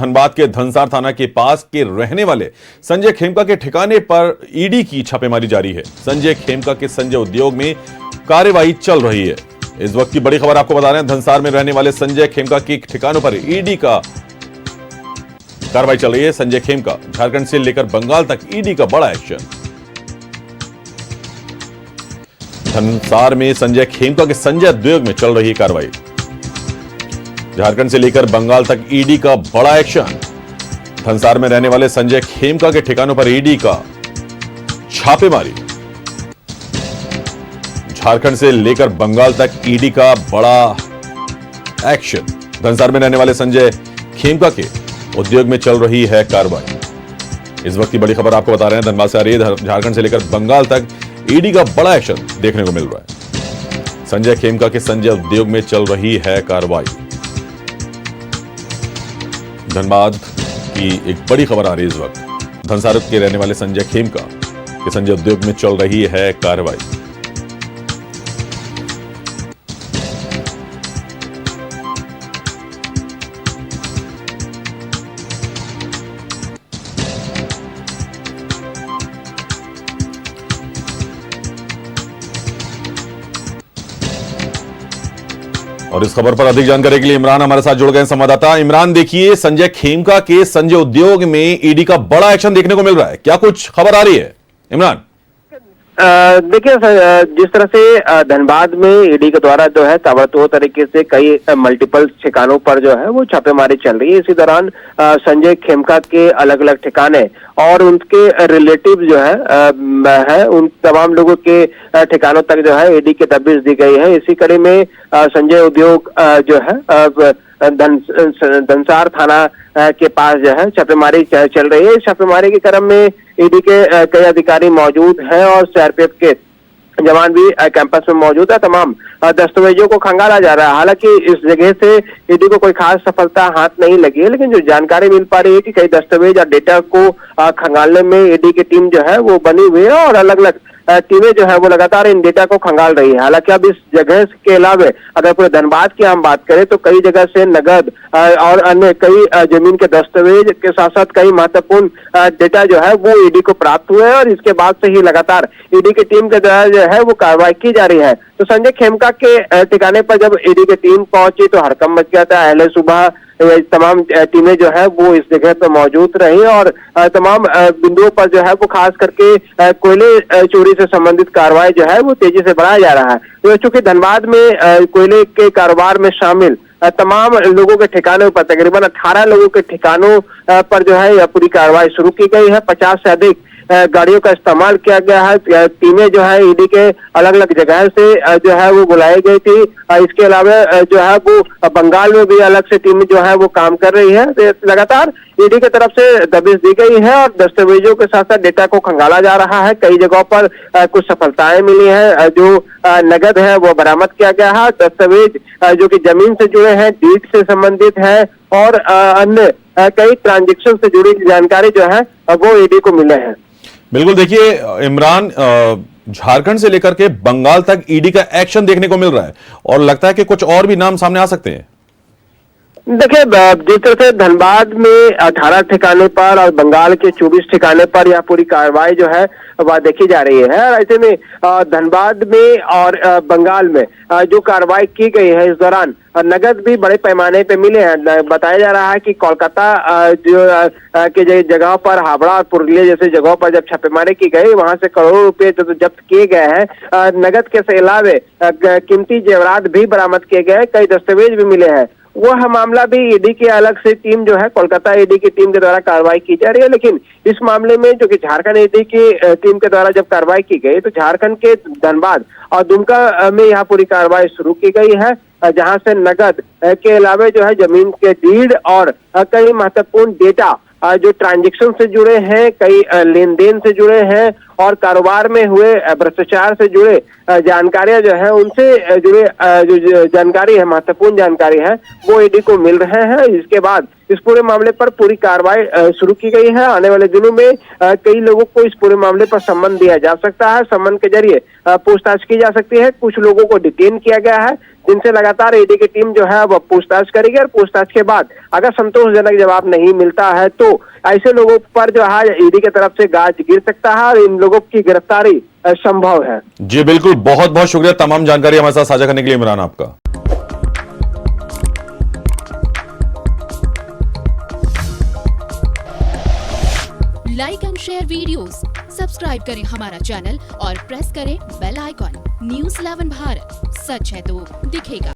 धनबाद के धनसार थाना के पास के रहने वाले संजय खेमका के ठिकाने पर ईडी की छापेमारी जारी है। संजय खेमका के संजय उद्योग में कार्यवाही चल रही है। इस वक्त की बड़ी खबर आपको बता रहे हैं, धनसार में रहने वाले संजय खेमका के ठिकानों पर ईडी का कार्रवाई चल रही है। संजय खेमका झारखंड से लेकर बंगाल तक ईडी का बड़ा एक्शन। धनसार में संजय खेमका के संजय उद्योग में चल रही है कार्रवाई। झारखंड से लेकर बंगाल तक ईडी का बड़ा एक्शन। धनसार में रहने वाले संजय खेमका के ठिकानों पर ईडी का छापेमारी। झारखंड से लेकर बंगाल तक ईडी का बड़ा एक्शन। धनसार में रहने वाले संजय खेमका के उद्योग में चल रही है कार्रवाई। इस वक्त की बड़ी खबर आपको बता रहे हैं, धनबाद से आ रही है। झारखंड से लेकर बंगाल तक ईडी का बड़ा एक्शन देखने को मिल रहा है। संजय खेमका के संजय उद्योग में चल रही है कार्रवाई। धनबाद की एक बड़ी खबर आ रही है इस वक्त। धनसार के रहने वाले संजय खेमका के संजय उद्योग में चल रही है कार्रवाई। और इस खबर पर अधिक जानकारी के लिए इमरान हमारे साथ जुड़ गए संवाददाता। इमरान, देखिए संजय खेमका के संजय उद्योग में ईडी का बड़ा एक्शन देखने को मिल रहा है, क्या कुछ खबर आ रही है इमरान? देखिए, जिस तरह से धनबाद में ईडी के द्वारा जो है ताबड़तोड़ तरीके से कई मल्टीपल ठिकानों पर जो है वो छापेमारी चल रही है। इसी दौरान संजय खेमका के अलग अलग ठिकाने और उनके रिलेटिव जो है उन तमाम लोगों के ठिकानों तक जो है ईडी की तफ्तीश दी गई है। इसी कड़ी में संजय उद्योग जो है धनसार थाना के पास जो है छापेमारी चल रही है। छापेमारी के क्रम में ईडी के कई अधिकारी मौजूद हैं और सीआरपीएफ के जवान भी कैंपस में मौजूद है। तमाम दस्तावेजों को खंगाला जा रहा है। हालांकि इस जगह से ईडी को कोई खास सफलता हाथ नहीं लगी है, लेकिन जो जानकारी मिल पा रही है कि कई दस्तावेज और डेटा को खंगालने में ईडी की टीम जो है वो बनी हुई है और अलग अलग टीमें जो है वो लगातार इन डेटा को खंगाल रही है। हालांकि अब इस जगह के अलावा अगर पूरे धनबाद की हम बात करें तो कई जगह से नगद और अन्य कई जमीन के दस्तावेज के साथ साथ कई महत्वपूर्ण डेटा जो है वो ईडी को प्राप्त हुए हैं और इसके बाद से ही लगातार ईडी की टीम के द्वारा जो है वो कार्रवाई की जा रही है। तो संजय खेमका के ठिकाने पर जब ईडी की टीम पहुंची तो हड़कंप मच गया था। अहले सुबह तमाम टीमें जो है वो इस जगह पर मौजूद रही और तमाम बिंदुओं पर जो है वो खास करके कोयले चोरी से संबंधित कार्रवाई जो है वो तेजी से बढ़ाया जा रहा है। तो चूंकि धनबाद में कोयले के कारोबार में शामिल तमाम लोगों के ठिकानों पर तकरीबन 18 लोगों के ठिकानों पर जो है यह पूरी कार्रवाई शुरू की गई है। 50 से अधिक गाड़ियों का इस्तेमाल किया गया है। टीमें जो है ईडी के अलग अलग जगह से जो है वो बुलाई गई थी। इसके अलावा जो है वो बंगाल में भी अलग से टीमें जो है वो काम कर रही है। लगातार ईडी की तरफ से दबिश दी गई है और दस्तावेजों के साथ साथ डेटा को खंगाला जा रहा है। कई जगहों पर कुछ सफलताएं मिली हैं। जो नगद है वो बरामद किया गया है। दस्तावेज जो कि जमीन से जुड़े हैं, डीड से संबंधित है और अन्य कई ट्रांजेक्शन से जुड़ी जानकारी जो है वो ईडी को मिले हैं। बिल्कुल, देखिए इमरान, झारखंड से लेकर के बंगाल तक ईडी का एक्शन देखने को मिल रहा है और लगता है कि कुछ और भी नाम सामने आ सकते हैं। देखिए, जिस तरह से धनबाद में 18 ठिकाने पर और बंगाल के 24 ठिकाने पर यह पूरी कार्रवाई जो है वह देखी जा रही है। ऐसे में धनबाद में और बंगाल में जो कार्रवाई की गई है इस दौरान नगद भी बड़े पैमाने पे मिले हैं। बताया जा रहा है कि कोलकाता जो के जगह पर हावड़ा और पुरुलिया जैसे जगहों पर जब छापेमारी की गई वहां से करोड़ों रुपए जो जब्त किए गए हैं। नगद के अलावा कीमती जेवरात भी बरामद किए गए, कई दस्तावेज भी मिले हैं। वह मामला भी ईडी की अलग से टीम जो है कोलकाता ईडी की टीम के द्वारा कार्रवाई की जा रही है। लेकिन इस मामले में जो कि झारखंड ईडी की टीम के द्वारा जब कार्रवाई की गई तो झारखंड के धनबाद और दुमका में यहाँ पूरी कार्रवाई शुरू की गई है, जहां से नगद के अलावा जो है जमीन के डीड और कई महत्वपूर्ण डेटा जो ट्रांजेक्शन से जुड़े हैं, कई लेन देन से जुड़े हैं और कारोबार में हुए भ्रष्टाचार से जुड़े जानकारियां जो है उनसे जुड़े जो जानकारी है, महत्वपूर्ण जानकारी है, वो ईडी को मिल रहे हैं। इसके बाद इस पूरे मामले पर पूरी कार्रवाई शुरू की गई है। आने वाले दिनों में कई लोगों को इस पूरे मामले पर सम्मन दिया जा सकता है। सम्मन के जरिए पूछताछ की जा सकती है। कुछ लोगों को डिटेन किया गया है। जिनसे लगातार ईडी की टीम जो है वो पूछताछ करेगी और पूछताछ के बाद अगर संतोषजनक जवाब नहीं मिलता है तो ऐसे लोगों पर जो है ईडी की तरफ से गाज गिर सकता है और इन लोगों की गिरफ्तारी संभव है। जी बिल्कुल, बहुत बहुत शुक्रिया तमाम जानकारी हमारे साथ साझा करने के लिए इमरान आपका। Like and share videos, subscribe करें हमारा चैनल और प्रेस करें बेल आइकॉन। News 11 भारत, सच है तो दिखेगा।